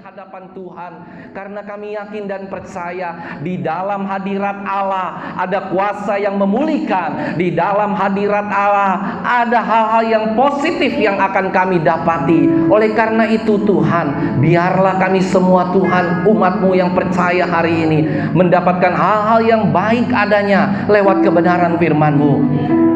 di hadapan Tuhan, karena kami yakin dan percaya di dalam hadirat Allah ada kuasa yang memulihkan. Di dalam hadirat Allah ada hal-hal yang positif yang akan kami dapati. Oleh karena itu Tuhan, biarlah kami semua Tuhan, umat-Mu yang percaya hari ini mendapatkan hal-hal yang baik adanya lewat kebenaran firman-Mu.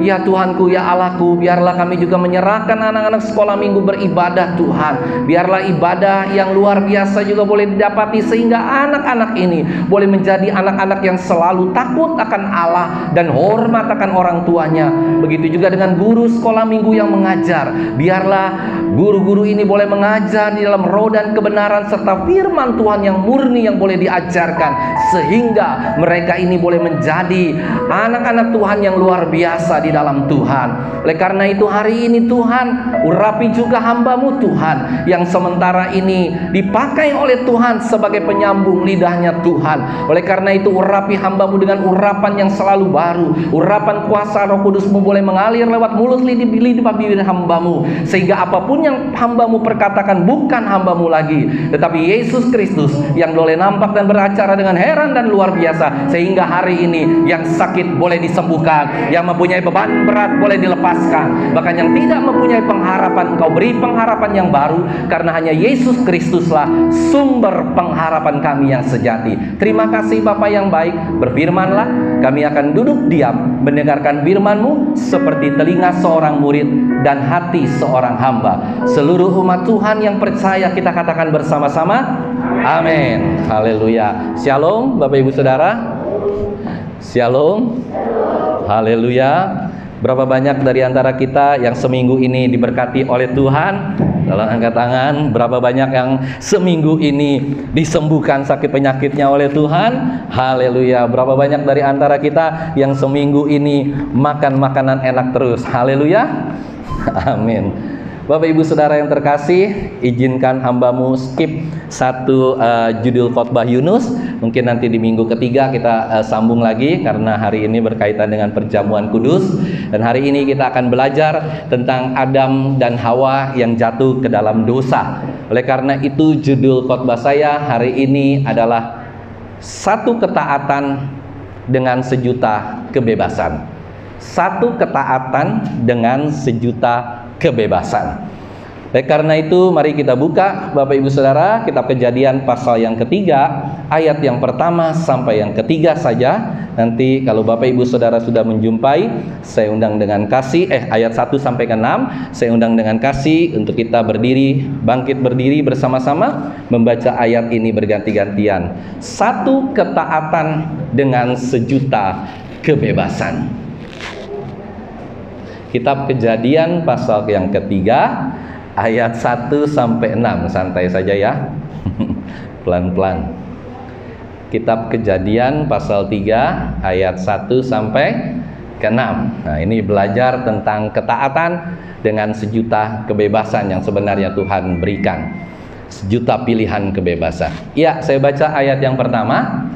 Ya Tuhanku, ya Allahku, biarlah kami juga menyerahkan anak-anak sekolah minggu beribadah Tuhan. Biarlah ibadah yang luar biasa juga boleh didapati, sehingga anak-anak ini boleh menjadi anak-anak yang selalu takut akan Allah dan hormat akan orang tuanya. Begitu juga dengan guru sekolah minggu yang mengajar. Biarlah guru-guru ini boleh mengajar di dalam roh dan kebenaran, serta firman Tuhan yang murni yang boleh diajarkan, sehingga mereka ini boleh menjadi anak-anak Tuhan yang luar biasa di dalam Tuhan. Oleh karena itu hari ini Tuhan, urapi juga hamba-Mu Tuhan, yang sementara ini dipakai oleh Tuhan sebagai penyambung lidahnya Tuhan. Oleh karena itu urapi hamba-Mu dengan urapan yang selalu baru. Urapan kuasa Roh Kudus-Mu boleh mengalir lewat mulut lidah bibir hamba-Mu, sehingga apapun yang hamba-Mu perkatakan bukan hamba-Mu lagi, tetapi Yesus Kristus yang boleh nampak dan beracara dengan heran dan luar biasa, sehingga hari ini yang sakit boleh disembuhkan, yang mempunyai beban berat boleh dilepaskan, bahkan yang tidak mempunyai pengharapan Engkau beri pengharapan yang baru, karena hanya Yesus Kristuslah sumber pengharapan kami yang sejati. Terima kasih Bapa yang baik, berfirmanlah, kami akan duduk diam mendengarkan firman-Mu seperti telinga seorang murid dan hati seorang hamba. Seluruh umat Tuhan yang percaya kita katakan bersama-sama, amin. Haleluya. Shalom Bapak Ibu Saudara. Shalom. Haleluya. Berapa banyak dari antara kita yang seminggu ini diberkati oleh Tuhan? Tolong angkat tangan. Berapa banyak yang seminggu ini disembuhkan sakit penyakitnya oleh Tuhan? Haleluya. Berapa banyak dari antara kita yang seminggu ini makan makanan enak terus? Haleluya. Amin. Bapak Ibu Saudara yang terkasih, izinkan hamba-Mu skip satu judul khotbah Yunus. Mungkin nanti di minggu ketiga kita sambung lagi, karena hari ini berkaitan dengan perjamuan kudus. Dan hari ini kita akan belajar tentang Adam dan Hawa yang jatuh ke dalam dosa. Oleh karena itu judul khotbah saya hari ini adalah satu ketaatan dengan sejuta kebebasan. Satu ketaatan dengan sejuta kebebasan. Oleh karena itu mari kita buka Bapak Ibu Saudara kitab Kejadian pasal yang ketiga, ayat yang pertama sampai yang ketiga saja. Nanti kalau Bapak Ibu Saudara sudah menjumpai, saya undang dengan kasih ayat 1 sampai ke 6, saya undang dengan kasih untuk kita berdiri, bangkit berdiri bersama-sama membaca ayat ini berganti-gantian. Satu ketaatan dengan sejuta kebebasan. Kitab Kejadian pasal yang ketiga, ayat 1 sampai 6. Santai saja ya. Pelan-pelan. Kitab Kejadian pasal 3 ayat 1 sampai ke 6. Nah, ini belajar tentang ketaatan dengan sejuta kebebasan yang sebenarnya Tuhan berikan. Sejuta pilihan kebebasan. Ya, saya baca ayat yang pertama.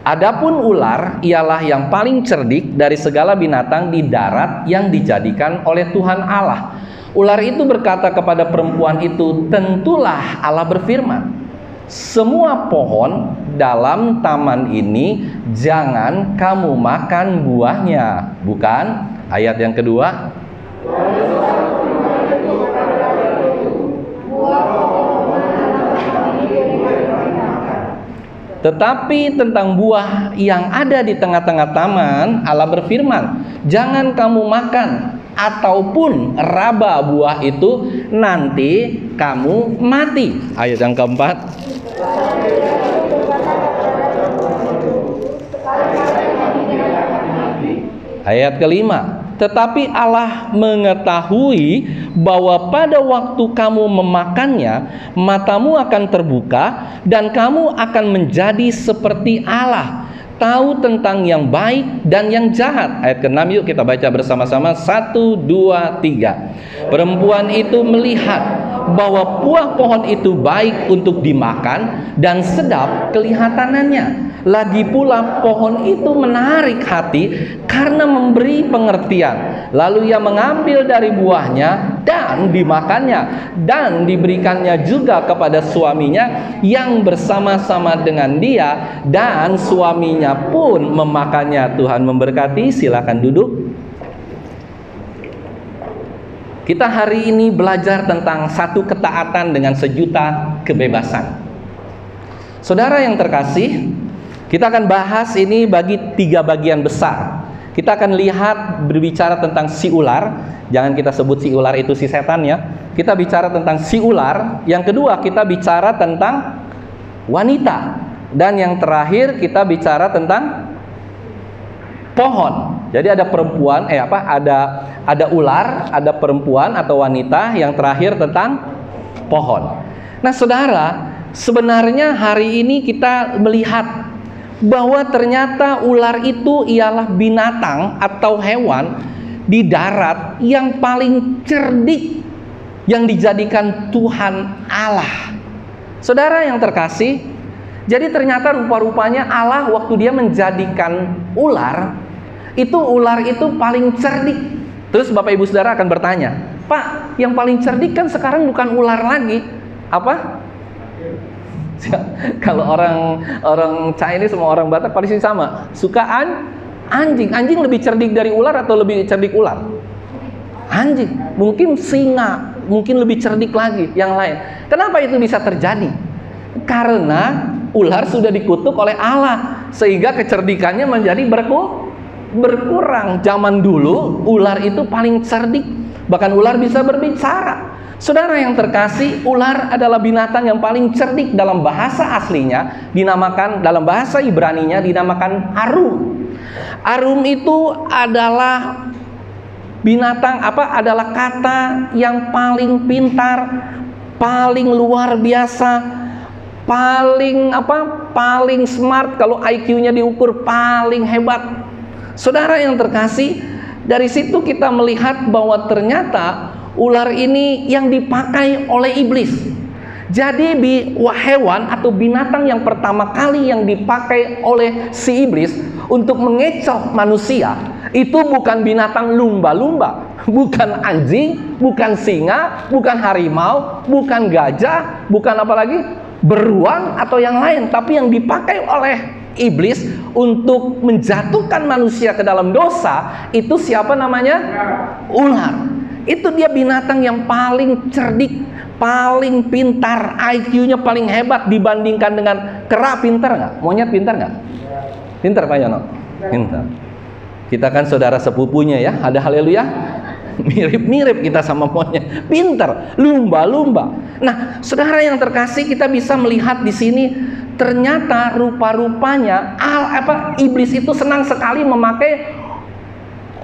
Adapun ular ialah yang paling cerdik dari segala binatang di darat yang dijadikan oleh Tuhan Allah. Ular itu berkata kepada perempuan itu, tentulah Allah berfirman, semua pohon dalam taman ini jangan kamu makan buahnya. Bukan? Ayat yang kedua. Tetapi tentang buah yang ada di tengah-tengah taman, Allah berfirman, jangan kamu makan ataupun raba buah itu, nanti kamu mati. Ayat yang keempat. Ayat kelima. Tetapi Allah mengetahui bahwa pada waktu kamu memakannya, matamu akan terbuka dan kamu akan menjadi seperti Allah, tahu tentang yang baik dan yang jahat. Ayat ke-6 yuk kita baca bersama-sama. 1, 2, 3. Perempuan itu melihat bahwa buah pohon itu baik untuk dimakan dan sedap kelihatanannya, Lagi pula pohon itu menarik hati karena memberi pengertian. Lalu ia mengambil dari buahnya dan dimakannya, dan diberikannya juga kepada suaminya yang bersama-sama dengan dia, dan suaminya pun memakannya. Tuhan memberkati. Silakan duduk. Kita hari ini belajar tentang satu ketaatan dengan sejuta kebebasan. Saudara yang terkasih, kita akan bahas ini bagi 3 bagian besar. Kita akan lihat berbicara tentang si ular. Jangan kita sebut si ular itu si setan ya. Kita bicara tentang si ular. Yang kedua kita bicara tentang wanita. Dan yang terakhir kita bicara tentang pohon. Jadi ada perempuan, ada ular, ada perempuan atau wanita. Yang terakhir tentang pohon. Nah saudara, sebenarnya hari ini kita melihat bahwa ternyata ular itu ialah binatang atau hewan di darat yang paling cerdik yang dijadikan Tuhan Allah. Saudara yang terkasih, jadi ternyata rupa-rupanya Allah waktu dia menjadikan ular itu paling cerdik. Terus Bapak Ibu Saudara akan bertanya, Pak, yang paling cerdik kan sekarang bukan ular lagi, apa? Kalau orang Chinese sama orang Batak paling sama, suka anjing. Anjing lebih cerdik dari ular atau lebih cerdik ular? Anjing. Mungkin singa, mungkin lebih cerdik lagi yang lain. Kenapa itu bisa terjadi? Karena ular sudah dikutuk oleh Allah sehingga kecerdikannya menjadi berkurang. Zaman dulu ular itu paling cerdik, bahkan ular bisa berbicara. Saudara yang terkasih, ular adalah binatang yang paling cerdik. Dalam bahasa aslinya dinamakan, dalam bahasa Ibraninya dinamakan arum. Arum itu adalah binatang adalah kata yang paling pintar, paling luar biasa, paling smart. Kalau IQ-nya diukur paling hebat. Saudara yang terkasih, dari situ kita melihat bahwa ternyata ular ini yang dipakai oleh iblis. Jadi hewan atau binatang yang pertama kali yang dipakai oleh si iblis untuk mengecoh manusia itu bukan binatang lumba-lumba, bukan anjing, bukan singa, bukan harimau, bukan gajah, bukan apalagi beruang atau yang lain, tapi yang dipakai oleh iblis untuk menjatuhkan manusia ke dalam dosa itu siapa namanya? Ular. Itu dia binatang yang paling cerdik, paling pintar, IQ-nya paling hebat dibandingkan dengan kera. Pintar nggak? Monyet pintar nggak? Pintar Pak Yono? Pintar. Kita kan saudara sepupunya ya, ada haleluya. Mirip-mirip kita sama monyet. Pintar, lumba-lumba. Nah, saudara yang terkasih, kita bisa melihat di sini ternyata rupa-rupanya iblis itu senang sekali memakai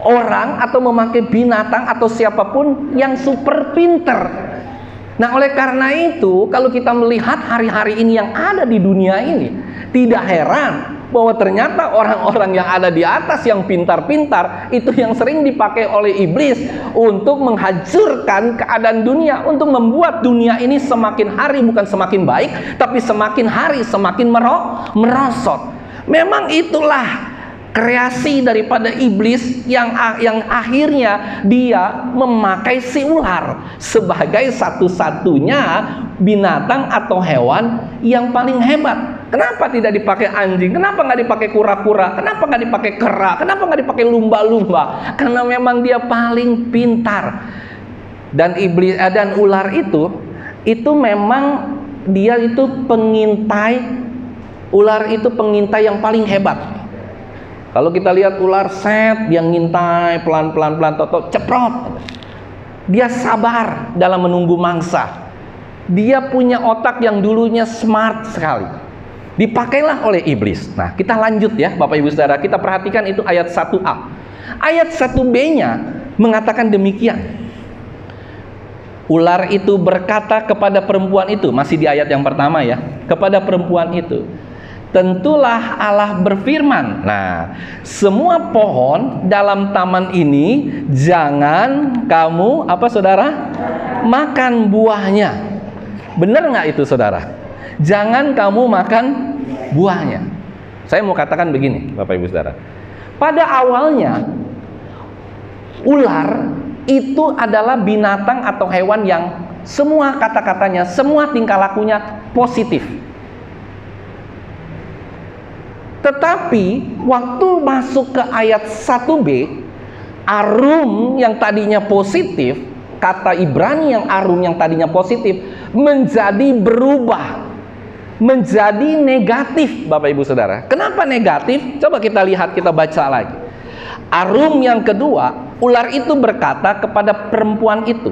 orang atau memakai binatang atau siapapun yang super pinter. Nah, oleh karena itu, kalau kita melihat hari-hari ini yang ada di dunia ini, tidak heran bahwa ternyata orang-orang yang ada di atas yang pintar-pintar itu yang sering dipakai oleh iblis untuk menghancurkan keadaan dunia, untuk membuat dunia ini semakin hari bukan semakin baik, tapi semakin hari semakin merosot. Memang itulah kreasi daripada iblis yang akhirnya dia memakai si ular sebagai satu-satunya binatang atau hewan yang paling hebat. Kenapa tidak dipakai anjing? Kenapa nggak dipakai kura-kura? Kenapa nggak dipakai kera? Kenapa nggak dipakai lumba-lumba? Karena memang dia paling pintar. Dan iblis dan ular itu memang dia itu pengintai. Ular itu pengintai yang paling hebat. Kalau kita lihat ular dia ngintai pelan-pelan ceprot. Dia sabar dalam menunggu mangsa. Dia punya otak yang dulunya smart sekali. Dipakailah oleh iblis. Nah, kita lanjut ya Bapak Ibu Saudara. Kita perhatikan itu ayat 1a. Ayat 1b-nya mengatakan demikian. Ular itu berkata kepada perempuan itu, masih di ayat yang pertama ya, kepada perempuan itu, tentulah Allah berfirman, nah, semua pohon dalam taman ini jangan kamu saudara? Makan buahnya. Benar nggak itu saudara? Jangan kamu makan buahnya. Saya mau katakan begini, Bapak Ibu Saudara. Pada awalnya, ular itu adalah binatang atau hewan yang semua kata-katanya, semua tingkah lakunya positif. Tetapi waktu masuk ke ayat 1b, arum yang tadinya positif, kata Ibrani yang arum yang tadinya positif, menjadi berubah, menjadi negatif, Bapak Ibu Saudara. Kenapa negatif? Coba kita lihat, kita baca lagi. Arum yang kedua, ular itu berkata kepada perempuan itu,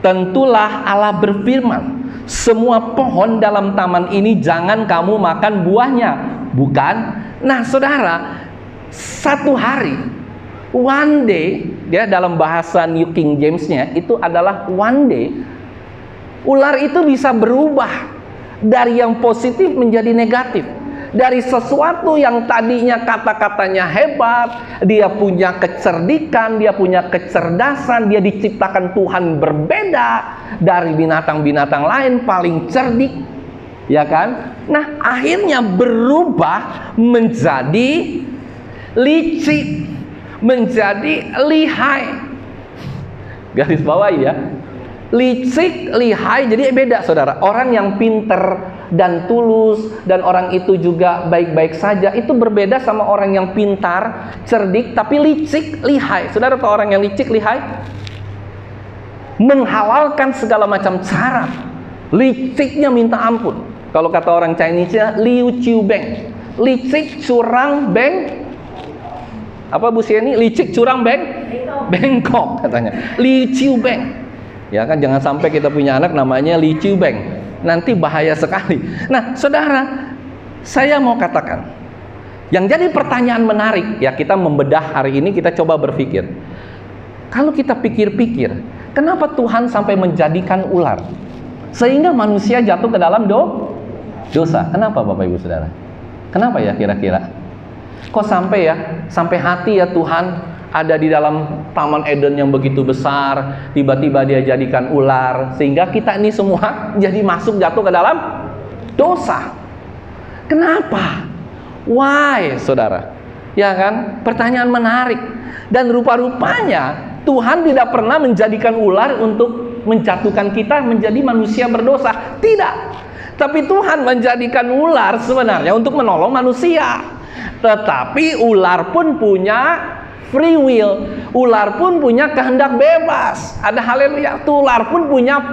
tentulah Allah berfirman, semua pohon dalam taman ini jangan kamu makan buahnya, bukan? Nah saudara, satu hari, one day, dia dalam bahasa New King James-nya itu adalah one day, ular itu bisa berubah dari yang positif menjadi negatif. Dari sesuatu yang tadinya kata-katanya hebat, dia punya kecerdikan, dia punya kecerdasan, dia diciptakan Tuhan berbeda dari binatang-binatang lain, paling cerdik, ya kan? Nah, akhirnya berubah menjadi licik, menjadi lihai. Garis bawah ya. Licik, lihai, jadi beda saudara. Orang yang pinter dan tulus dan orang itu juga baik-baik saja, itu berbeda sama orang yang pintar, cerdik, tapi licik, lihai. Saudara tahu orang yang licik, lihai? Menghalalkan segala macam cara. Liciknya minta ampun. Kalau kata orang Chinese-nya, liu ciu beng. Licik, curang, beng. Apa Bu Sieni? Licik, curang, beng? Bengkok katanya. Liu ciu beng. Ya kan, jangan sampai kita punya anak namanya Li Ciu Beng. Nanti bahaya sekali. Nah, saudara, saya mau katakan, yang jadi pertanyaan menarik, ya kita membedah hari ini, kita coba berpikir. Kalau kita pikir-pikir, kenapa Tuhan sampai menjadikan ular? Sehingga manusia jatuh ke dalam dosa. Kenapa Bapak Ibu Saudara? Kenapa ya kira-kira? Kok sampai hati ya Tuhan ada di dalam Taman Eden yang begitu besar, tiba-tiba dia jadikan ular, sehingga kita ini semua jadi masuk jatuh ke dalam dosa. Kenapa? Why, saudara? Ya kan? Pertanyaan menarik. Dan rupa-rupanya Tuhan tidak pernah menjadikan ular untuk menjatuhkan kita menjadi manusia berdosa. Tidak. Tapi Tuhan menjadikan ular sebenarnya untuk menolong manusia. Tetapi ular pun punya free will, ular pun punya kehendak bebas. Ada haleluya, ular pun punya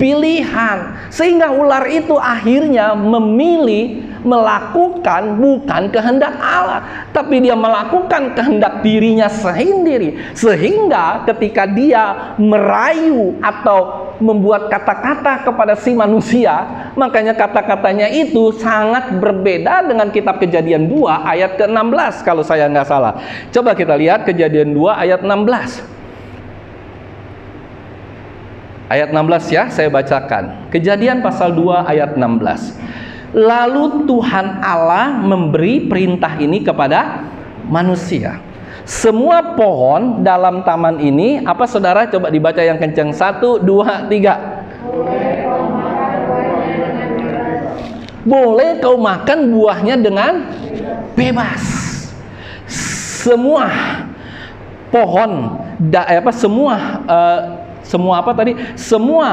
pilihan. Sehingga ular itu akhirnya memilih melakukan bukan kehendak Allah, tapi dia melakukan kehendak dirinya sendiri. Sehingga ketika dia merayu atau membuat kata-kata kepada si manusia, makanya kata-katanya itu sangat berbeda dengan kitab Kejadian 2 ayat ke-16 kalau saya nggak salah. Coba kita lihat Kejadian 2 ayat 16. Ayat 16 ya, saya bacakan. Kejadian pasal 2 ayat 16. Lalu Tuhan Allah memberi perintah ini kepada manusia. Semua pohon dalam taman ini, apa saudara? Coba dibaca yang kencang. 1, 2, 3. Boleh kau makan buahnya dengan bebas. Semua pohon, semua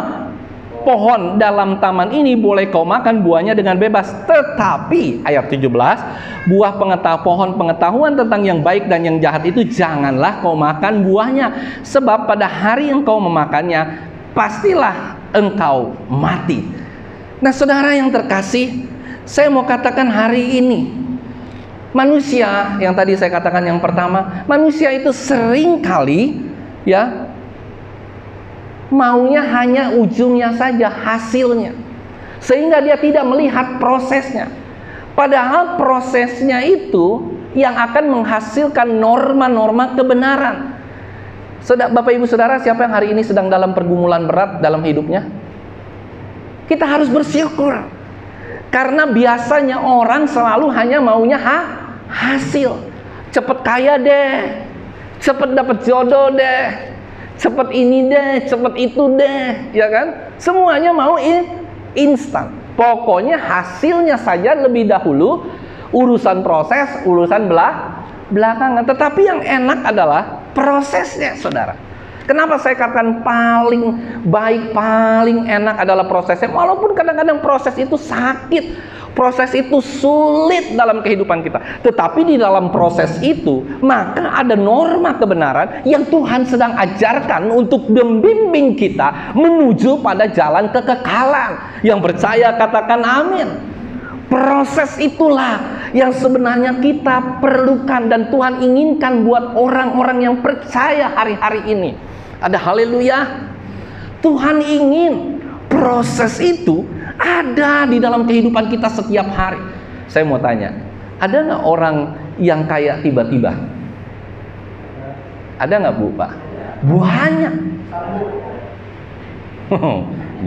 pohon dalam taman ini boleh kau makan buahnya dengan bebas. Tetapi ayat 17, buah pohon pengetahuan tentang yang baik dan yang jahat itu janganlah kau makan buahnya, sebab pada hari yang kau memakannya pastilah engkau mati. Nah saudara yang terkasih, saya mau katakan hari ini manusia, yang tadi saya katakan yang pertama, manusia itu sering kali ya maunya hanya ujungnya saja, hasilnya, sehingga dia tidak melihat prosesnya. Padahal prosesnya itu yang akan menghasilkan norma-norma kebenaran. Bapak Ibu Saudara, siapa yang hari ini sedang dalam pergumulan berat dalam hidupnya? Kita harus bersyukur, karena biasanya orang selalu hanya maunya hasil. Cepet kaya deh, cepet dapat jodoh deh, cepet ini deh, cepet itu deh, ya kan? Semuanya mau instan. Pokoknya hasilnya saja lebih dahulu Urusan proses, urusan belakangan. Tetapi yang enak adalah prosesnya, saudara. Kenapa saya katakan paling baik, paling enak adalah prosesnya? Walaupun kadang-kadang proses itu sakit, proses itu sulit dalam kehidupan kita. Tetapi di dalam proses itu, maka ada norma kebenaran yang Tuhan sedang ajarkan untuk membimbing kita menuju pada jalan kekekalan. Yang percaya katakan amin. Proses itulah yang sebenarnya kita perlukan dan Tuhan inginkan buat orang-orang yang percaya hari-hari ini. Ada haleluya. Tuhan ingin proses itu ada di dalam kehidupan kita setiap hari. Saya mau tanya, ada nggak orang yang kaya tiba-tiba? Ada nggak, Bu, Pak? Banyak.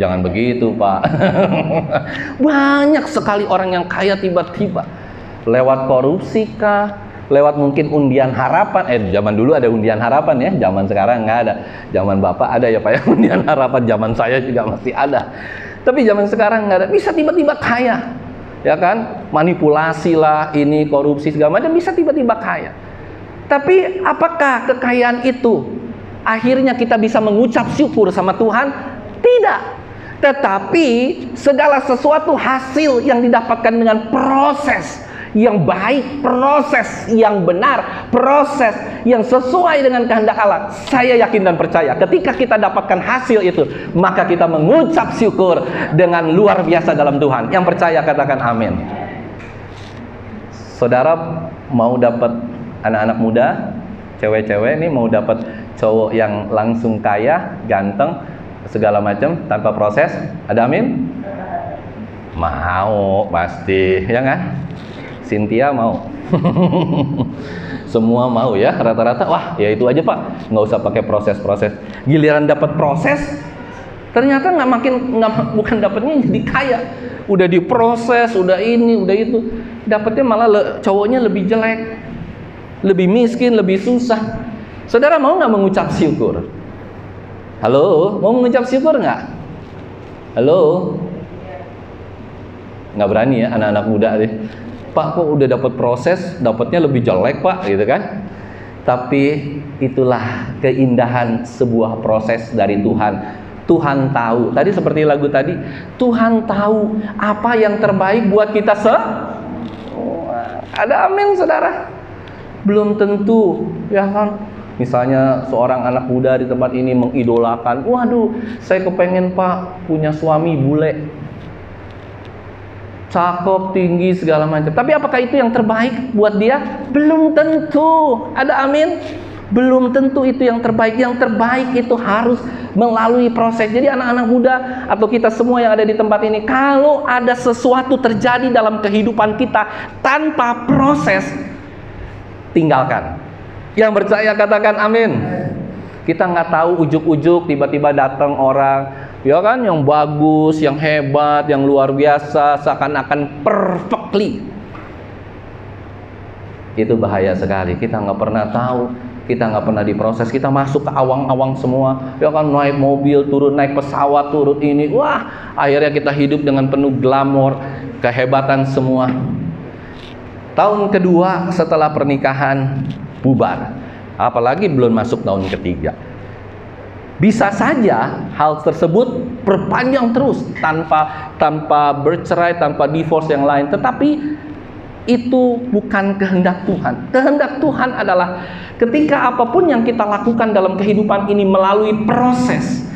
Jangan begitu, Pak. Banyak sekali orang yang kaya tiba-tiba. Lewat korupsi kah? Lewat mungkin undian harapan. Zaman dulu ada undian harapan ya. Zaman sekarang nggak ada. Zaman Bapak ada ya, Pak ya, undian harapan. Zaman saya juga masih ada. Tapi zaman sekarang nggak ada. Bisa tiba-tiba kaya. Ya kan? Manipulasi lah, ini korupsi segala macam, bisa tiba-tiba kaya. Tapi apakah kekayaan itu akhirnya kita bisa mengucap syukur sama Tuhan? Tidak. Tetapi segala sesuatu hasil yang didapatkan dengan proses yang baik, proses yang benar, proses yang sesuai dengan kehendak Allah. Saya yakin dan percaya ketika kita dapatkan hasil itu, maka kita mengucap syukur dengan luar biasa dalam Tuhan. Yang percaya katakan amin. Saudara mau dapat anak-anak muda, cewek-cewek ini mau dapat cowok yang langsung kaya, ganteng, segala macam tanpa proses, ada amin? Mau pasti, ya kan? Cynthia mau. Semua mau ya, rata-rata. Wah, ya itu aja, Pak, nggak usah pakai proses-proses. Giliran dapat proses, ternyata bukan dapatnya jadi kaya. Udah diproses, udah ini, udah itu, dapatnya malah cowoknya lebih jelek, lebih miskin, lebih susah. Saudara mau nggak mengucap syukur? Halo, mau mengucap syukur nggak? Halo? Nggak berani ya anak-anak muda deh. Pak, kok udah dapat proses, dapatnya lebih jelek, Pak, gitu kan? Tapi itulah keindahan sebuah proses dari Tuhan. Tuhan tahu. Tadi seperti lagu tadi, Tuhan tahu apa yang terbaik buat kita ada amin, saudara. Belum tentu, ya kan? Misalnya seorang anak muda di tempat ini mengidolakan, waduh, saya kepengen, Pak, punya suami bule, cakep, tinggi, segala macam. Tapi apakah itu yang terbaik buat dia? Belum tentu. Ada amin? Belum tentu itu yang terbaik. Yang terbaik itu harus melalui proses. Jadi anak-anak muda atau kita semua yang ada di tempat ini, kalau ada sesuatu terjadi dalam kehidupan kita tanpa proses, tinggalkan. Yang percaya katakan amin. Kita nggak tahu ujuk-ujuk tiba-tiba datang orang, ya kan, yang bagus, yang hebat, yang luar biasa, seakan-akan perfectly. Itu bahaya sekali. Kita nggak pernah tahu, kita nggak pernah diproses. Kita masuk ke awang-awang semua, ya kan, naik mobil, turun, naik pesawat, turun ini. Wah, akhirnya kita hidup dengan penuh glamor, kehebatan semua. Tahun kedua setelah pernikahan bubar, apalagi belum masuk tahun ketiga. Bisa saja hal tersebut berpanjang terus tanpa bercerai, tanpa divorce yang lain. Tetapi itu bukan kehendak Tuhan. Kehendak Tuhan adalah ketika apapun yang kita lakukan dalam kehidupan ini melalui proses,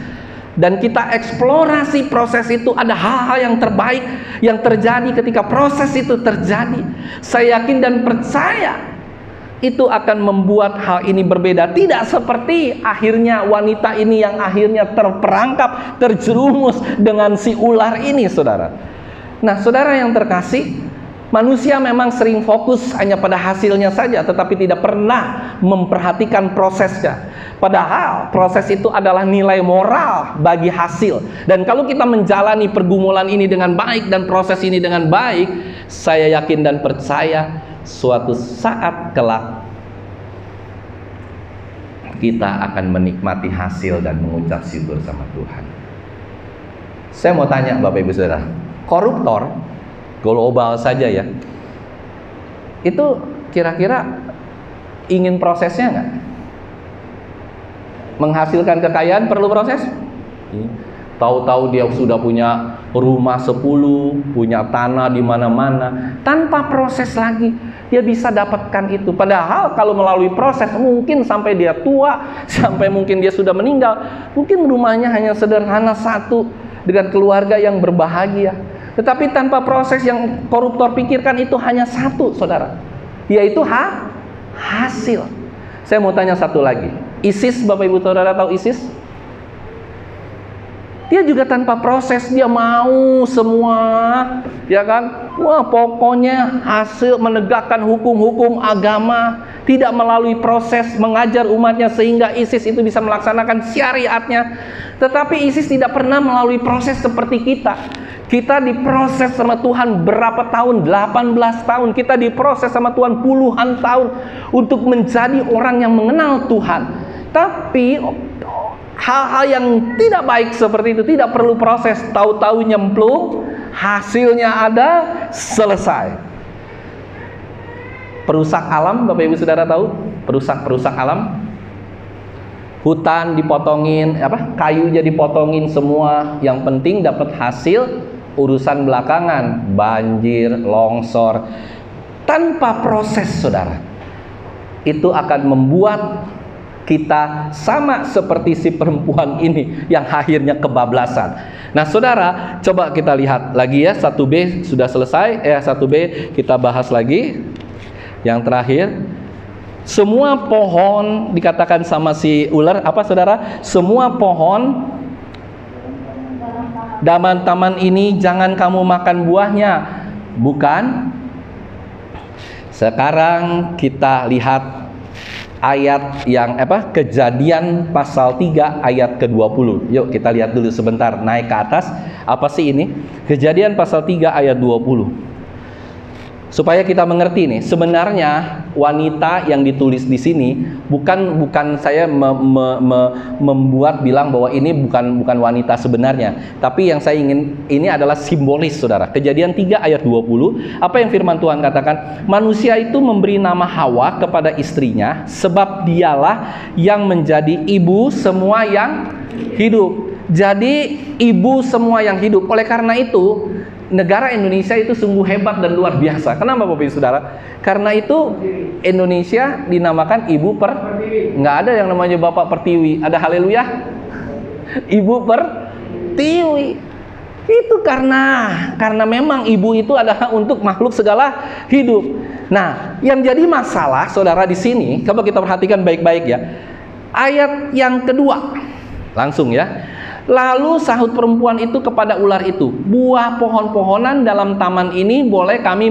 dan kita eksplorasi proses itu, ada hal-hal yang terbaik yang terjadi ketika proses itu terjadi. Saya yakin dan percaya itu akan membuat hal ini berbeda. Tidak seperti akhirnya wanita ini yang akhirnya terperangkap, terjerumus dengan si ular ini, saudara. Nah, saudara yang terkasih, manusia memang sering fokus hanya pada hasilnya saja, tetapi tidak pernah memperhatikan prosesnya. Padahal proses itu adalah nilai moral bagi hasil. Dan kalau kita menjalani pergumulan ini dengan baik dan proses ini dengan baik, saya yakin dan percaya suatu saat kelak kita akan menikmati hasil dan mengucap syukur sama Tuhan. Saya mau tanya Bapak Ibu Saudara, koruptor global saja ya, Itu kira-kira ingin prosesnya nggak? Menghasilkan kekayaan perlu proses? Tahu-tahu dia sudah punya rumah 10, punya tanah di mana-mana, tanpa proses lagi dia bisa dapatkan itu. Padahal kalau melalui proses mungkin sampai dia tua, sampai mungkin dia sudah meninggal, mungkin rumahnya hanya sederhana satu dengan keluarga yang berbahagia. Tetapi tanpa proses yang koruptor pikirkan itu hanya satu, saudara, yaitu hasil. Saya mau tanya satu lagi. ISIS, Bapak Ibu Saudara tahu ISIS? Dia juga tanpa proses, dia mau semua, ya kan? Wah, pokoknya hasil menegakkan hukum-hukum agama, tidak melalui proses mengajar umatnya sehingga ISIS itu bisa melaksanakan syariatnya. Tetapi ISIS tidak pernah melalui proses seperti kita. Kita diproses sama Tuhan berapa tahun? 18 tahun. Kita diproses sama Tuhan puluhan tahun untuk menjadi orang yang mengenal Tuhan. Tapi hal-hal yang tidak baik seperti itu tidak perlu proses, tahu-tahu nyemplung, hasilnya ada, selesai. Perusak alam, Bapak Ibu Saudara tahu? Perusak alam. Hutan dipotongin, kayu jadi potongin semua. Yang penting dapat hasil, urusan belakangan, banjir, longsor. Tanpa proses, saudara, itu akan membuat kita sama seperti si perempuan ini yang akhirnya kebablasan. Nah, saudara, coba kita lihat lagi ya. 1B sudah selesai. 1B kita bahas lagi. Yang terakhir, semua pohon dikatakan sama si ular apa, saudara? Semua pohon taman ini jangan kamu makan buahnya. Bukan. Sekarang kita lihat ayat yang Kejadian pasal 3 ayat ke-20. Yuk kita lihat dulu sebentar, naik ke atas. Apa sih ini? Kejadian pasal 3 ayat 20. Supaya kita mengerti nih, sebenarnya wanita yang ditulis di sini bukan saya membuat bilang bahwa ini bukan wanita sebenarnya, tapi yang saya ingin ini adalah simbolis, saudara. Kejadian 3 ayat 20, apa yang firman Tuhan katakan? Manusia itu memberi nama Hawa kepada istrinya, sebab dialah yang menjadi ibu semua yang hidup. Jadi ibu semua yang hidup. Oleh karena itu negara Indonesia itu sungguh hebat dan luar biasa. Kenapa Bapak Ibu Saudara? Karena itu Indonesia dinamakan Ibu nggak ada yang namanya Bapak Pertiwi. Ada haleluya? Ibu Pertiwi. Itu karena memang ibu itu adalah untuk makhluk segala hidup. Nah, yang jadi masalah, saudara, di sini, coba kita perhatikan baik-baik ya. Ayat yang kedua, langsung ya. Lalu sahut perempuan itu kepada ular itu, buah pohon-pohonan dalam taman ini boleh kami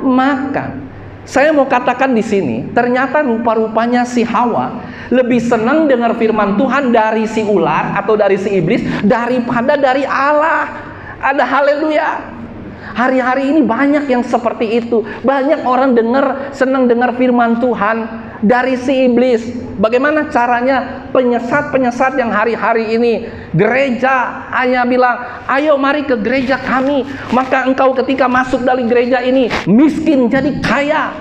makan. Saya mau katakan di sini, ternyata rupa-rupanya si Hawa lebih senang dengar firman Tuhan dari si ular atau dari si iblis daripada dari Allah. Ada haleluya. Hari-hari ini banyak yang seperti itu. Banyak orang senang dengar firman Tuhan dari si iblis. Bagaimana caranya? Penyesat-penyesat yang hari-hari ini gereja hanya bilang, ayo mari ke gereja kami, maka engkau ketika masuk dari gereja ini miskin jadi kaya.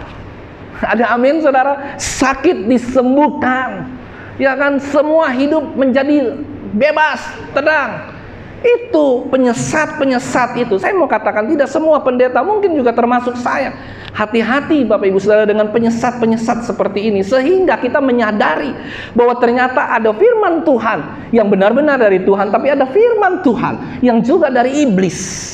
Ada amin, saudara? Sakit disembuhkan, ya kan? Semua hidup menjadi bebas, tenang. Itu penyesat-penyesat itu. Saya mau katakan tidak semua pendeta, mungkin juga termasuk saya. Hati-hati Bapak Ibu Saudara dengan penyesat-penyesat seperti ini, sehingga kita menyadari bahwa ternyata ada firman Tuhan yang benar-benar dari Tuhan, tapi ada firman Tuhan yang juga dari iblis.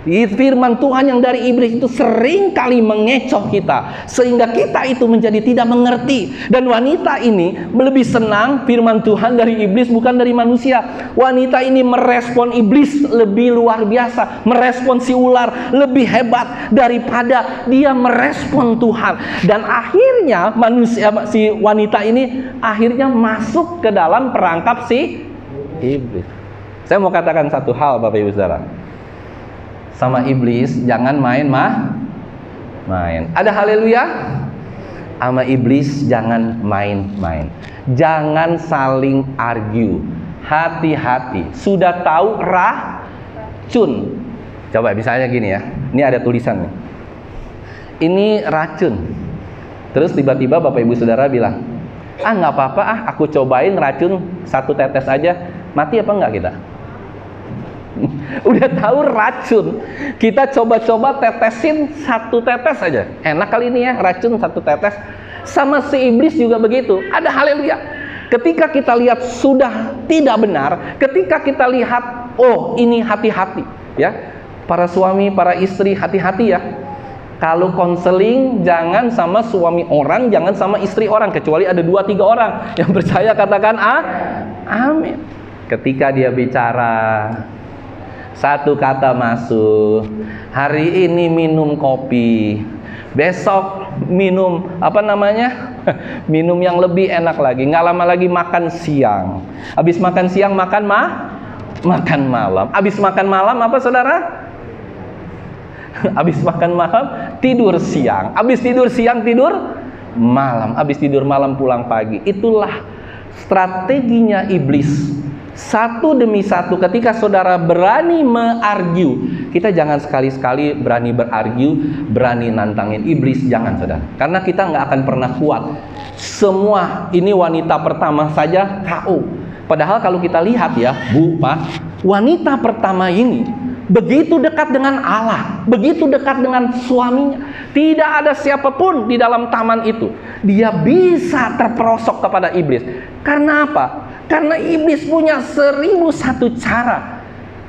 Firman Tuhan yang dari iblis itu sering kali mengecoh kita, sehingga kita itu menjadi tidak mengerti. Dan wanita ini lebih senang firman Tuhan dari iblis, bukan dari manusia. Wanita ini merespon iblis lebih luar biasa, merespon si ular lebih hebat daripada dia merespon Tuhan. Dan akhirnya si wanita ini akhirnya masuk ke dalam perangkap si iblis. Saya mau katakan satu hal Bapak Ibu Saudara, sama iblis jangan main. Ada haleluya? Sama iblis jangan main-main. Jangan saling argue. Hati-hati. Sudah tahu racun. Coba misalnya gini ya. Ini ada tulisan nih. ini racun. Terus tiba-tiba Bapak Ibu Saudara bilang, nggak apa-apa, aku cobain racun 1 tetes aja. Mati apa enggak kita? Udah tahu racun, kita coba-coba tetesin 1 tetes aja. Enak kali ini ya, racun 1 tetes. Sama si iblis juga begitu. Ada haleluya. Ketika kita lihat sudah tidak benar, ketika kita lihat, oh ini hati-hati ya. Para suami, para istri, hati-hati ya. Kalau konseling, jangan sama suami orang, jangan sama istri orang, kecuali ada 2-3 orang yang percaya, katakan amin. Ketika dia bicara, 1 kata masuk, hari ini minum kopi, besok minum minum yang lebih enak lagi, nggak lama lagi makan siang, habis makan siang makan malam, habis makan malam apa saudara? Habis makan malam tidur siang, habis tidur siang tidur malam, habis tidur malam pulang pagi. Itulah strateginya iblis. Satu demi satu, ketika saudara berani mengargue, kita jangan sekali-sekali berani berargue, berani nantangin iblis, jangan saudara. Karena kita nggak akan pernah kuat. Semua ini wanita pertama saja KO. Padahal kalau kita lihat ya, Bu, Pak, wanita pertama ini begitu dekat dengan Allah, begitu dekat dengan suaminya. Tidak ada siapapun di dalam taman itu. Dia bisa terperosok kepada iblis. Karena apa? Karena iblis punya 1001 cara.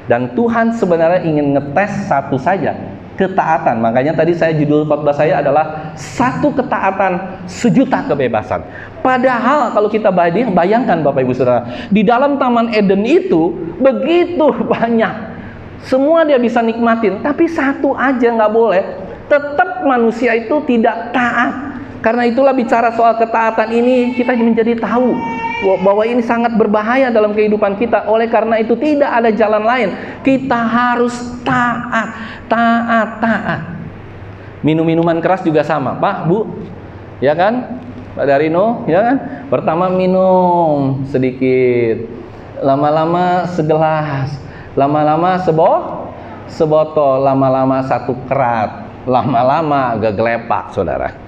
Dan Tuhan sebenarnya ingin ngetes satu saja, ketaatan. Makanya tadi judul khotbah saya adalah 1 ketaatan 1.000.000 kebebasan. Padahal kalau kita bayangkan Bapak Ibu Saudara, di dalam Taman Eden itu begitu banyak. Semua dia bisa nikmatin, tapi 1 aja nggak boleh. Tetap manusia itu tidak taat. Karena itulah bicara soal ketaatan ini, kita menjadi tahu bahwa ini sangat berbahaya dalam kehidupan kita. Oleh karena itu tidak ada jalan lain. Kita harus taat. Minum-minuman keras juga sama, Pak, Bu. Ya kan? Pak Darino, ya kan? Pertama minum sedikit, lama-lama segelas, lama-lama sebotol, lama-lama 1 kerat, lama-lama gegelepak, saudara.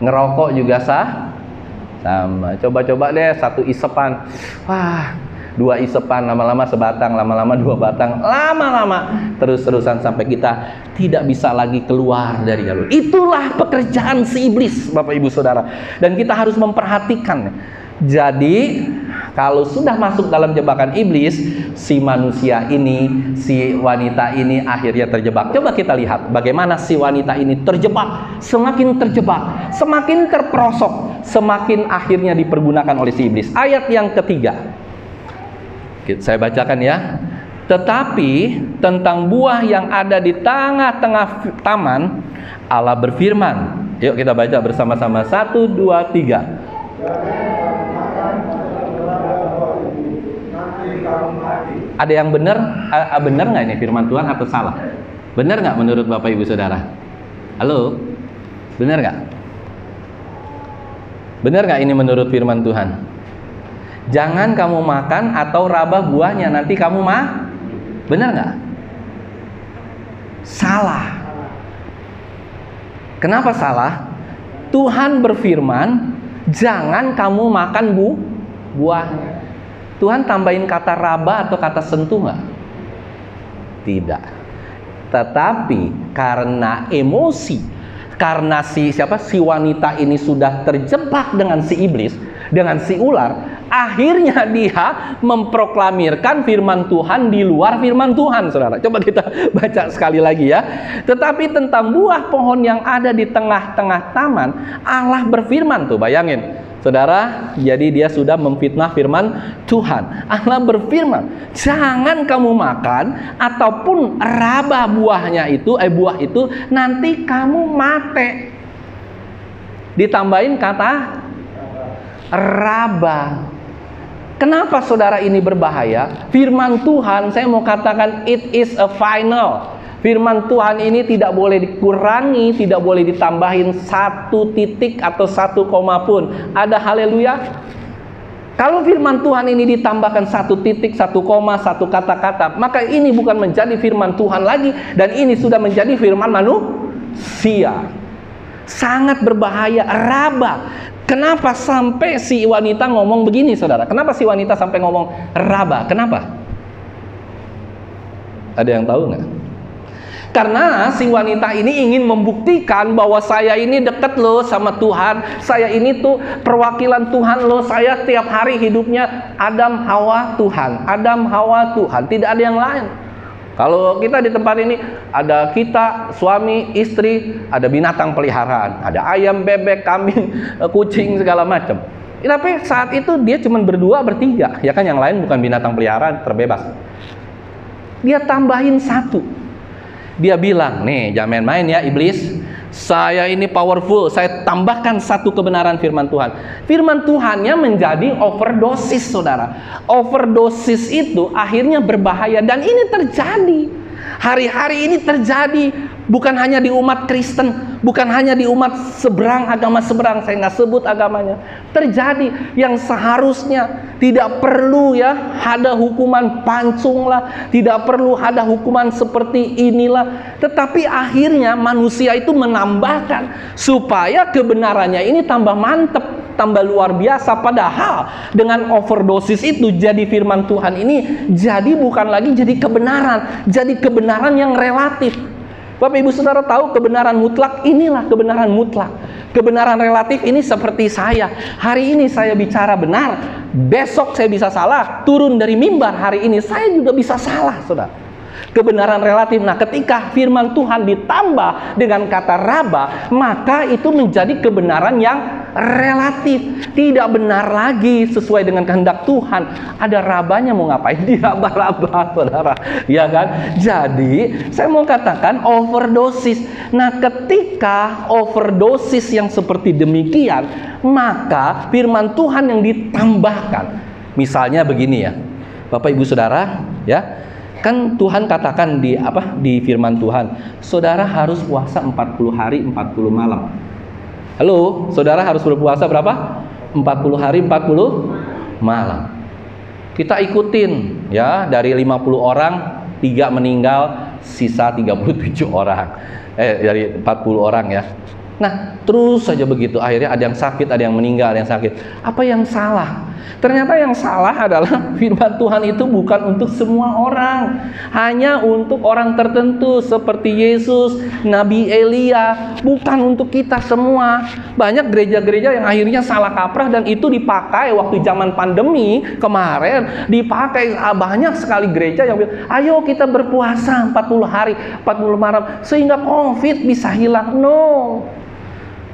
Ngerokok juga sama. Coba-coba deh 1 isepan, 2 isepan, lama-lama sebatang, lama-lama 2 batang, lama-lama terus-terusan sampai kita tidak bisa lagi keluar dari jalur. Itulah pekerjaan si iblis, Bapak Ibu Saudara. Dan kita harus memperhatikan. Jadi kalau sudah masuk dalam jebakan iblis, si manusia ini, si wanita ini akhirnya terjebak. Coba kita lihat bagaimana si wanita ini terjebak, semakin terperosok, semakin akhirnya dipergunakan oleh si iblis. Ayat yang ketiga, saya bacakan ya. Tetapi tentang buah yang ada di tengah-tengah taman, Allah berfirman. Yuk kita baca bersama-sama. 1, 2, 3. Ada yang benar nggak ini firman Tuhan atau salah? Benar nggak menurut Bapak Ibu Saudara? Halo? Benar nggak? Benar nggak ini menurut firman Tuhan? Jangan kamu makan atau raba buahnya, nanti kamu benar nggak? Salah. Kenapa salah? Tuhan berfirman, jangan kamu makan buahnya. Tuhan tambahin kata raba atau kata sentuh nggak? Tidak. Tetapi karena emosi, karena si wanita ini sudah terjebak dengan si iblis, dengan si ular, akhirnya dia memproklamirkan firman Tuhan di luar firman Tuhan, saudara. Coba kita baca sekali lagi ya. Tetapi tentang buah pohon yang ada di tengah-tengah taman, Allah berfirman, tuh bayangin, saudara, jadi dia sudah memfitnah firman Tuhan. Allah berfirman, jangan kamu makan ataupun raba buah itu, nanti kamu mati. Ditambahin kata raba. Kenapa saudara ini berbahaya? Firman Tuhan, saya mau katakan, it is a final. Firman Tuhan ini tidak boleh dikurangi, tidak boleh ditambahin 1 titik atau 1 koma pun. Ada haleluya? Kalau firman Tuhan ini ditambahkan 1 titik, 1 koma, 1 kata-kata, maka ini bukan menjadi firman Tuhan lagi, dan ini sudah menjadi firman manusia. sangat berbahaya, raba. Kenapa sampai si wanita ngomong begini, saudara? Kenapa si wanita sampai ngomong raba? Kenapa? Ada yang tahu nggak? Karena si wanita ini ingin membuktikan bahwa saya ini dekat loh sama Tuhan. Saya ini tuh perwakilan Tuhan loh. Saya tiap hari hidupnya Adam Hawa Tuhan. Adam Hawa Tuhan. Tidak ada yang lain. Kalau kita di tempat ini ada kita, suami, istri, ada binatang peliharaan. Ada ayam, bebek, kambing, kucing, segala macam. Tapi saat itu dia cuma berdua, bertiga. Ya kan, yang lain bukan binatang peliharaan, terbebas. Dia tambahin satu. Dia bilang, nih jangan main-main ya iblis, saya ini powerful, saya tambahkan satu kebenaran firman Tuhan. Firman Tuhannya menjadi overdosis, saudara. Overdosis itu akhirnya berbahaya, dan ini terjadi. Hari-hari ini terjadi, bukan hanya di umat Kristen, bukan hanya di umat seberang, agama seberang, saya nggak sebut agamanya. Terjadi yang seharusnya tidak perlu ya ada hukuman pancung lah, tidak perlu ada hukuman seperti inilah, tetapi akhirnya manusia itu menambahkan supaya kebenarannya ini tambah mantep, tambah luar biasa. Padahal dengan overdosis itu jadi firman Tuhan ini jadi bukan lagi jadi kebenaran, jadi kebenaran yang relatif. Bapak Ibu Saudara tahu kebenaran mutlak inilah kebenaran mutlak. Kebenaran relatif ini seperti saya. Hari ini saya bicara benar, besok saya bisa salah. Turun dari mimbar hari ini saya juga bisa salah, saudara. Kebenaran relatif. Nah, ketika firman Tuhan ditambah dengan kata raba, maka itu menjadi kebenaran yang relatif. Tidak benar lagi sesuai dengan kehendak Tuhan. Ada rabanya, mau ngapain diraba-raba, saudara? Ya kan? Jadi, saya mau katakan overdosis. Nah, ketika overdosis yang seperti demikian, maka firman Tuhan yang ditambahkan. Misalnya begini ya, Bapak Ibu Saudara, ya. Kan Tuhan katakan di firman Tuhan, saudara harus puasa 40 hari 40 malam. Halo, saudara harus berpuasa berapa? 40 hari 40 malam. Kita ikutin ya, dari 50 orang 3 meninggal, sisa 37 orang. Dari 40 orang ya. Nah, terus saja begitu. Akhirnya ada yang sakit, ada yang meninggal, ada yang sakit. Apa yang salah? Ternyata yang salah adalah firman Tuhan itu bukan untuk semua orang. Hanya untuk orang tertentu seperti Yesus, Nabi Elia. Bukan untuk kita semua. Banyak gereja-gereja yang akhirnya salah kaprah, dan itu dipakai waktu zaman pandemi kemarin. Dipakai banyak sekali gereja yang bilang, ayo kita berpuasa 40 hari, 40 malam. Sehingga COVID bisa hilang. No.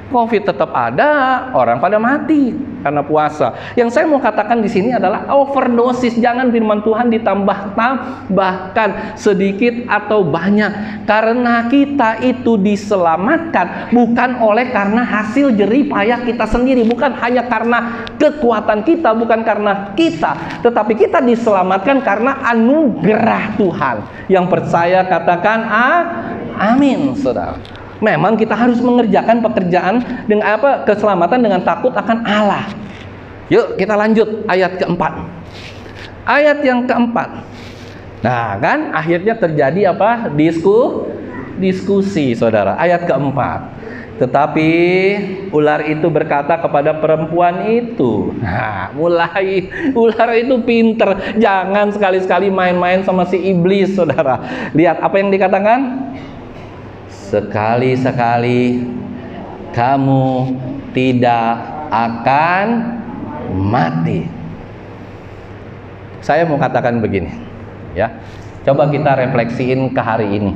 COVID tetap ada, orang pada mati karena puasa. Yang saya mau katakan di sini adalah overdosis. Jangan firman Tuhan ditambah-tambahkan sedikit atau banyak, karena kita itu diselamatkan bukan oleh karena hasil jerih payah kita sendiri, bukan hanya karena kekuatan kita, bukan karena kita, tetapi kita diselamatkan karena anugerah Tuhan. Yang percaya katakan amin, saudara. Memang kita harus mengerjakan pekerjaan dengan keselamatan dengan takut akan Allah. Yuk kita lanjut ayat keempat. Ayat yang keempat. Nah kan akhirnya terjadi apa? Diskusi, saudara. Ayat keempat. Tetapi ular itu berkata kepada perempuan itu. Nah, mulai ular itu pinter. Jangan sekali-sekali main-main sama si iblis, saudara. Lihat apa yang dikatakan. Sekali-sekali kamu tidak akan mati. Saya mau katakan begini, ya. Coba kita refleksiin ke hari ini.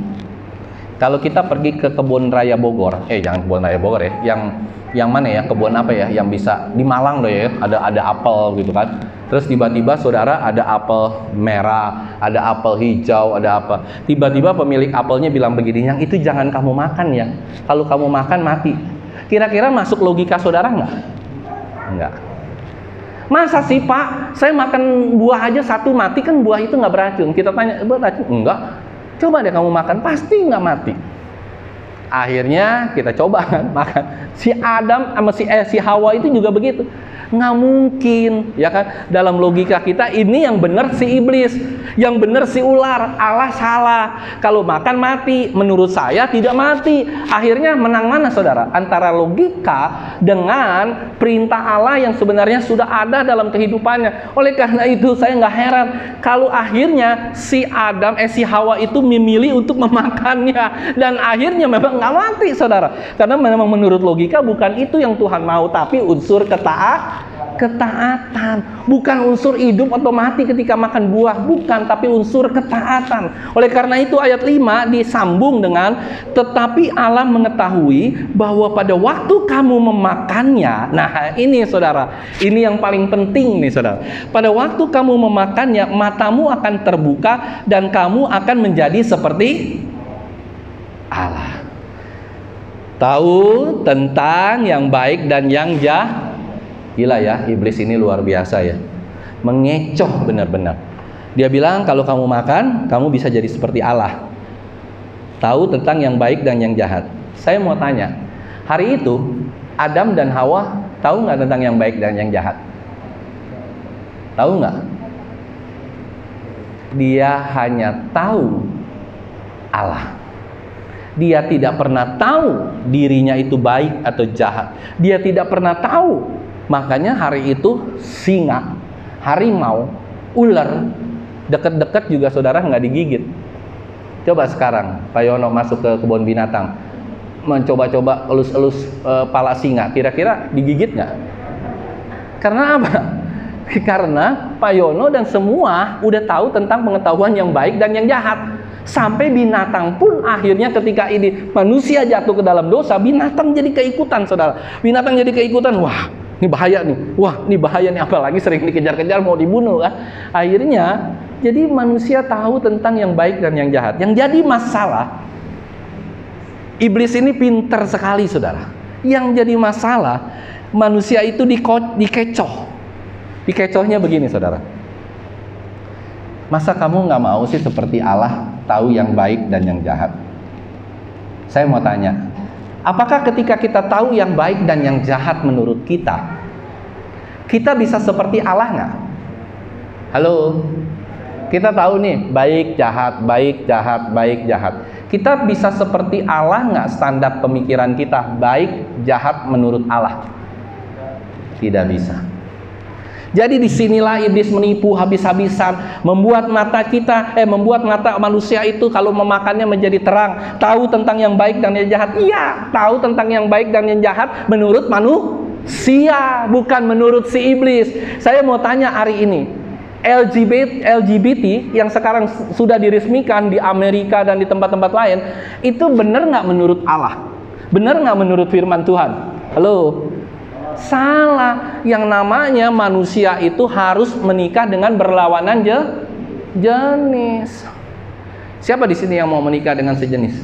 Kalau kita pergi ke kebun raya Bogor, jangan kebun raya Bogor ya, yang mana ya, kebun apa ya, yang bisa di Malang loh ya, ada apel gitu kan. Terus tiba-tiba saudara ada apel merah, ada apel hijau, ada apa. Tiba-tiba pemilik apelnya bilang begini, yang itu jangan kamu makan ya. Kalau kamu makan mati. Kira-kira masuk logika saudara nggak? Enggak. Masa sih Pak, saya makan buah aja satu mati, kan buah itu nggak beracun. Kita tanya, beracun? Enggak. Coba deh kamu makan, pasti nggak mati. Akhirnya kita coba kan makan. Si Adam sama si Hawa itu juga begitu. Nggak mungkin, ya kan? Dalam logika kita ini yang benar si iblis, yang benar si ular, Allah salah. Kalau makan mati, menurut saya tidak mati. Akhirnya menang mana saudara? Antara logika dengan perintah Allah yang sebenarnya sudah ada dalam kehidupannya. Oleh karena itu saya nggak heran kalau akhirnya si Hawa itu memilih untuk memakannya, dan akhirnya memang nggak mati saudara. Karena memang menurut logika bukan itu yang Tuhan mau, tapi unsur ketaatan, bukan unsur hidup atau mati ketika makan buah, bukan, tapi unsur ketaatan. Oleh karena itu ayat 5 disambung dengan tetapi Allah mengetahui bahwa pada waktu kamu memakannya. Nah ini saudara, ini yang paling penting nih saudara. Pada waktu kamu memakannya, matamu akan terbuka dan kamu akan menjadi seperti Allah, tahu tentang yang baik dan yang jahat. Gila ya, iblis ini luar biasa ya, mengecoh benar-benar. Dia bilang kalau kamu makan, kamu bisa jadi seperti Allah, tahu tentang yang baik dan yang jahat. Saya mau tanya, hari itu Adam dan Hawa tahu nggak tentang yang baik dan yang jahat? Tahu nggak? Dia hanya tahu Allah. Dia tidak pernah tahu dirinya itu baik atau jahat. Dia tidak pernah tahu. Makanya hari itu singa, harimau, ular deket-deket juga saudara nggak digigit. Coba sekarang Pak Yono masuk ke kebun binatang, mencoba-coba elus-elus pala singa, kira-kira digigit nggak? Karena apa? Karena Pak Yono dan semua udah tahu tentang pengetahuan yang baik dan yang jahat. Sampai binatang pun akhirnya ketika ini manusia jatuh ke dalam dosa, binatang jadi keikutan saudara. Binatang jadi keikutan, wah ini bahaya nih, wah ini bahaya nih, apalagi sering dikejar-kejar mau dibunuh kan. Akhirnya jadi manusia tahu tentang yang baik dan yang jahat. Yang jadi masalah, iblis ini pintar sekali saudara. Yang jadi masalah, manusia itu dikecoh. Dikecohnya begini saudara, masa kamu nggak mau sih seperti Allah, tahu yang baik dan yang jahat? Saya mau tanya, apakah ketika kita tahu yang baik dan yang jahat menurut kita bisa seperti Allah nggak? Halo? Kita tahu nih, baik, jahat, baik, jahat, baik, jahat. Kita bisa seperti Allah nggak standar pemikiran kita, baik, jahat menurut Allah? Tidak bisa. Jadi disinilah iblis menipu habis-habisan, membuat mata manusia itu kalau memakannya menjadi terang, tahu tentang yang baik dan yang jahat. Iya, tahu tentang yang baik dan yang jahat menurut manusia, bukan menurut si iblis. Saya mau tanya hari ini, LGBT yang sekarang sudah diresmikan di Amerika dan di tempat-tempat lain, itu benar nggak menurut Allah? Benar nggak menurut firman Tuhan? Halo? Salah. Yang namanya manusia itu harus menikah dengan berlawanan jenis. Siapa di sini yang mau menikah dengan sejenis?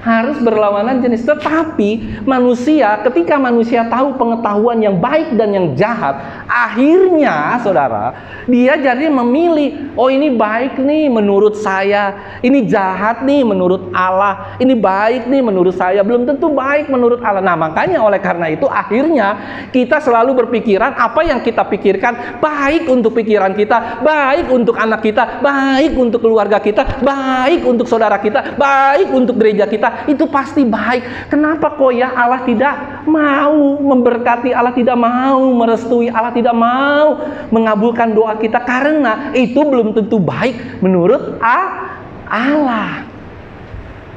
Harus berlawanan jenis. Tetapi manusia, ketika manusia tahu pengetahuan yang baik dan yang jahat, akhirnya saudara, dia jadi memilih, oh ini baik nih menurut saya, ini jahat nih menurut Allah, ini baik nih menurut saya, belum tentu baik menurut Allah. Nah makanya oleh karena itu akhirnya kita selalu berpikiran apa yang kita pikirkan baik untuk pikiran kita, baik untuk anak kita, baik untuk keluarga kita, baik untuk saudara kita, baik untuk gereja kita, itu pasti baik. Kenapa kok ya Allah tidak mau memberkati, Allah tidak mau merestui, Allah tidak mau mengabulkan doa kita? Karena itu belum tentu baik menurut Allah.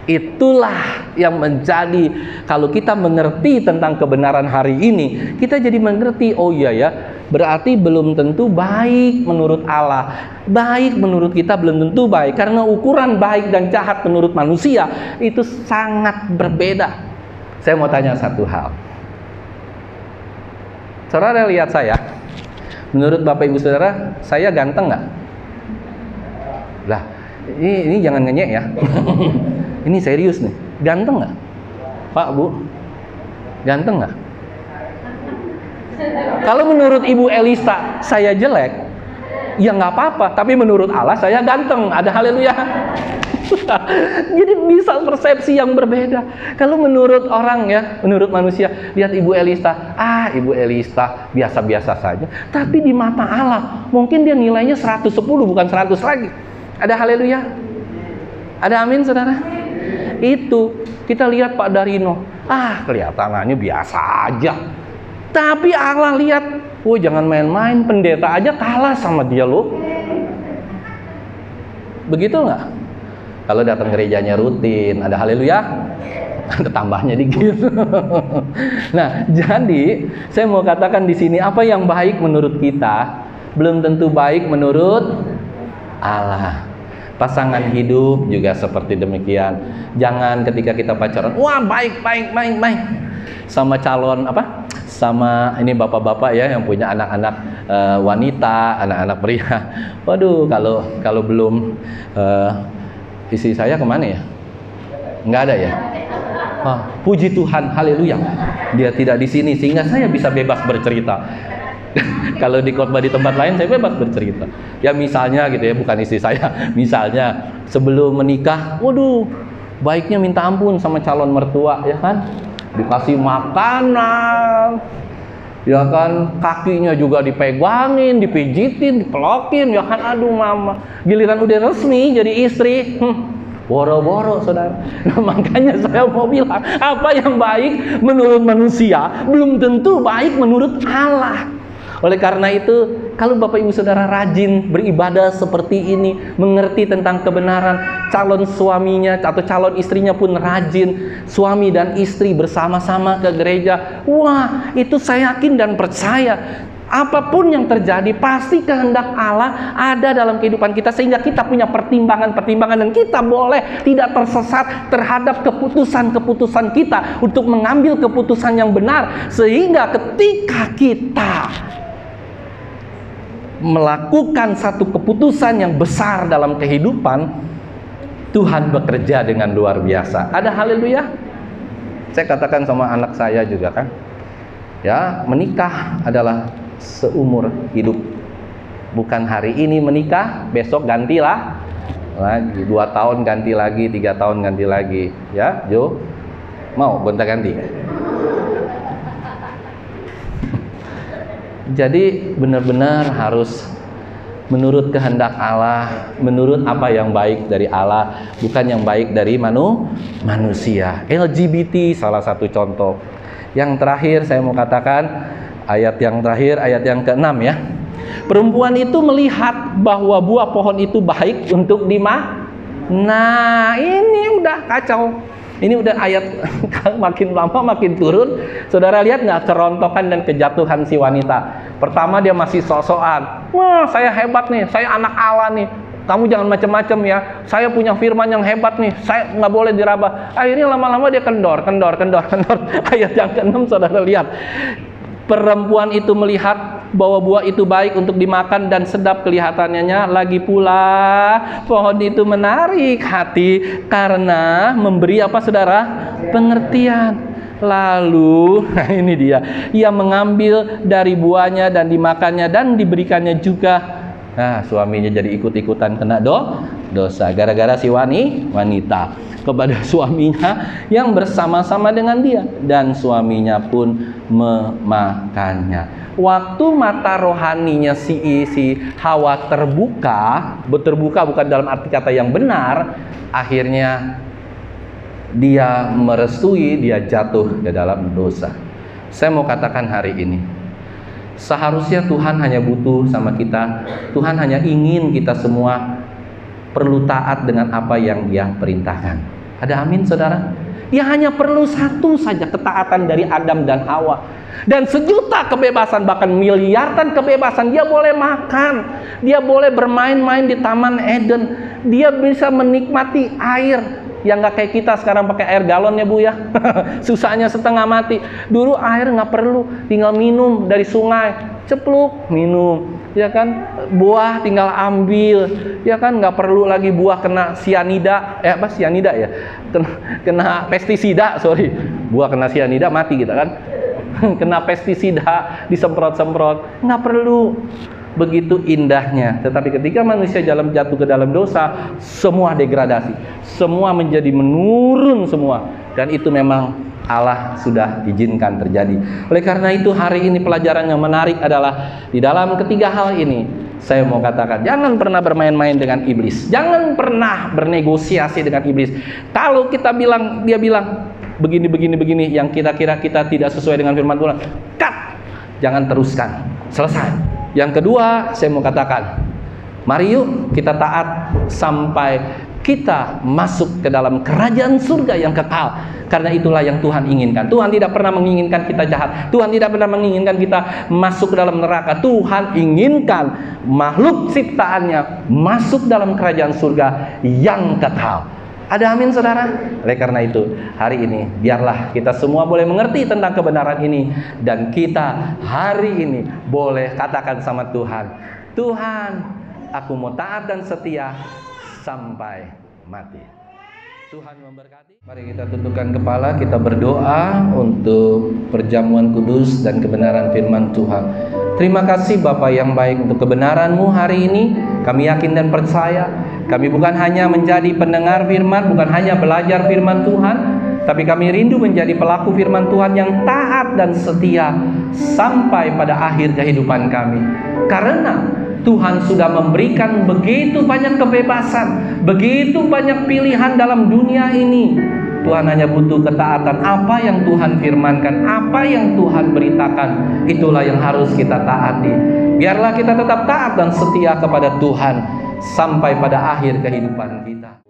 Itulah yang menjadi, kalau kita mengerti tentang kebenaran hari ini, kita jadi mengerti, oh iya ya, berarti belum tentu baik menurut Allah. Baik menurut kita belum tentu baik, karena ukuran baik dan jahat menurut manusia itu sangat berbeda. Saya mau tanya satu hal. Saudara lihat saya, menurut Bapak Ibu Saudara, saya ganteng nggak? Lah, ini jangan ngenyek ya. Ini serius nih, ganteng nggak? Pak, Bu, ganteng nggak? Kalau menurut Ibu Elisa saya jelek, ya nggak apa-apa. Tapi menurut Allah saya ganteng. Ada haleluya. Jadi bisa persepsi yang berbeda. Kalau menurut orang ya, menurut manusia, lihat Ibu Elista, Ibu Elista biasa-biasa saja. Tapi di mata Allah, mungkin dia nilainya 110 bukan 100 lagi. Ada haleluya? Ada amin saudara? Itu kita lihat Pak Darino, kelihatannya biasa aja. Tapi Allah lihat, jangan main-main, pendeta aja kalah sama dia loh. Begitu nggak? Kalau datang gerejanya rutin, ada haleluya, ada tambahnya dikit. Nah, jadi saya mau katakan di sini, apa yang baik menurut kita belum tentu baik menurut Allah. Pasangan hidup juga seperti demikian. Jangan ketika kita pacaran, baik. Sama calon sama ini bapak-bapak ya yang punya anak-anak wanita, anak-anak pria. Waduh, kalau belum istri saya kemana ya? Nggak ada ya? Puji Tuhan, haleluya. Dia tidak di sini sehingga saya bisa bebas bercerita. Kalau di khotbah di tempat lain saya bebas bercerita. Ya misalnya gitu ya, bukan istri saya. Misalnya sebelum menikah, baiknya minta ampun sama calon mertua ya kan? Dikasih makanan, ya kan, kakinya juga dipegangin, dipijitin, dipelokin, ya kan, aduh mama. Giliran udah resmi jadi istri, boro-boro saudara. Nah, makanya saya mau bilang, apa yang baik menurut manusia belum tentu baik menurut Allah. Oleh karena itu, kalau Bapak Ibu Saudara rajin beribadah seperti ini, mengerti tentang kebenaran, calon suaminya atau calon istrinya pun rajin, suami dan istri bersama-sama ke gereja, itu saya yakin dan percaya, apapun yang terjadi, pasti kehendak Allah ada dalam kehidupan kita, sehingga kita punya pertimbangan-pertimbangan, dan kita boleh tidak tersesat terhadap keputusan-keputusan kita, untuk mengambil keputusan yang benar, sehingga ketika kita melakukan satu keputusan yang besar dalam kehidupan, Tuhan bekerja dengan luar biasa. Ada haleluya? Saya katakan sama anak saya juga kan, ya, menikah adalah seumur hidup. Bukan hari ini menikah, besok gantilah lagi, 2 tahun ganti lagi, 3 tahun ganti lagi. Ya, Jo, mau gonta-ganti? Jadi benar-benar harus menurut kehendak Allah, menurut apa yang baik dari Allah, bukan yang baik dari manusia. LGBT salah satu contoh. Yang terakhir saya mau katakan, ayat yang terakhir, ayat yang ke-6 ya. Perempuan itu melihat bahwa buah pohon itu baik untuk dimakan. Nah, ini udah kacau. Ini udah ayat makin lama makin turun. Saudara lihat nggak kerontokan dan kejatuhan si wanita? Pertama dia masih sok-sokan. Saya hebat nih, saya anak Allah nih. Kamu jangan macam-macam ya. Saya punya firman yang hebat nih. Saya nggak boleh diraba. Akhirnya lama-lama dia kendor. Ayat yang ke-6 saudara lihat. Perempuan itu melihat bahwa buah itu baik untuk dimakan dan sedap kelihatannya. Lagi pula pohon itu menarik hati karena memberi apa saudara? Pengertian. Lalu, ini dia. Ia mengambil dari buahnya dan dimakannya dan diberikannya juga. Nah, suaminya jadi ikut-ikutan kena dosa gara-gara si wanita kepada suaminya yang bersama-sama dengan dia, dan suaminya pun memakannya. Waktu mata rohaninya si Hawa terbuka bukan dalam arti kata yang benar, akhirnya dia merestui, dia jatuh ke dalam dosa. Saya mau katakan hari ini, seharusnya Tuhan hanya butuh sama kita. Tuhan hanya ingin kita semua perlu taat dengan apa yang Dia perintahkan. Ada amin saudara? Dia hanya perlu satu saja ketaatan dari Adam dan Hawa. Dan sejuta kebebasan, bahkan miliaran kebebasan. Dia boleh makan, dia boleh bermain-main di Taman Eden, dia bisa menikmati air yang nggak kayak kita sekarang pakai air galon ya Bu ya. Susahnya setengah mati. Dulu air nggak perlu, tinggal minum dari sungai, cepluk minum, ya kan. Buah tinggal ambil, ya kan, nggak perlu lagi buah kena sianida, sianida ya, kena pestisida, buah kena sianida mati kita kan. Kena pestisida, disemprot-semprot, nggak perlu. begitu indahnya. Tetapi ketika manusia jatuh ke dalam dosa, semua degradasi, semua menjadi menurun semua. Dan itu memang Allah sudah izinkan terjadi. Oleh karena itu hari ini pelajaran yang menarik adalah di dalam ketiga hal ini, saya mau katakan, jangan pernah bermain-main dengan iblis. Jangan pernah bernegosiasi dengan iblis. Kalau kita bilang, dia bilang begini, yang kita kira kita tidak sesuai dengan firman Tuhan, cut. Jangan teruskan. Selesai. Yang kedua, saya mau katakan, mari yuk kita taat sampai kita masuk ke dalam kerajaan surga yang kekal. Karena itulah yang Tuhan inginkan. Tuhan tidak pernah menginginkan kita jahat. Tuhan tidak pernah menginginkan kita masuk ke dalam neraka. Tuhan inginkan makhluk ciptaannya masuk dalam kerajaan surga yang kekal. Ada amin, saudara? Oleh karena itu, hari ini biarlah kita semua boleh mengerti tentang kebenaran ini. Dan kita hari ini boleh katakan sama Tuhan, Tuhan, aku mau taat dan setia sampai mati. Tuhan memberkati. Mari kita tundukkan kepala, kita berdoa untuk perjamuan kudus dan kebenaran firman Tuhan. Terima kasih Bapa yang baik untuk kebenaran-Mu hari ini. Kami yakin dan percaya, kami bukan hanya menjadi pendengar firman, bukan hanya belajar firman Tuhan, tapi kami rindu menjadi pelaku firman Tuhan yang taat dan setia sampai pada akhir kehidupan kami. Karena Tuhan sudah memberikan begitu banyak kebebasan, begitu banyak pilihan dalam dunia ini. Tuhan hanya butuh ketaatan. Apa yang Tuhan firmankan, apa yang Tuhan beritakan, itulah yang harus kita taati. Biarlah kita tetap taat dan setia kepada Tuhan sampai pada akhir kehidupan kita.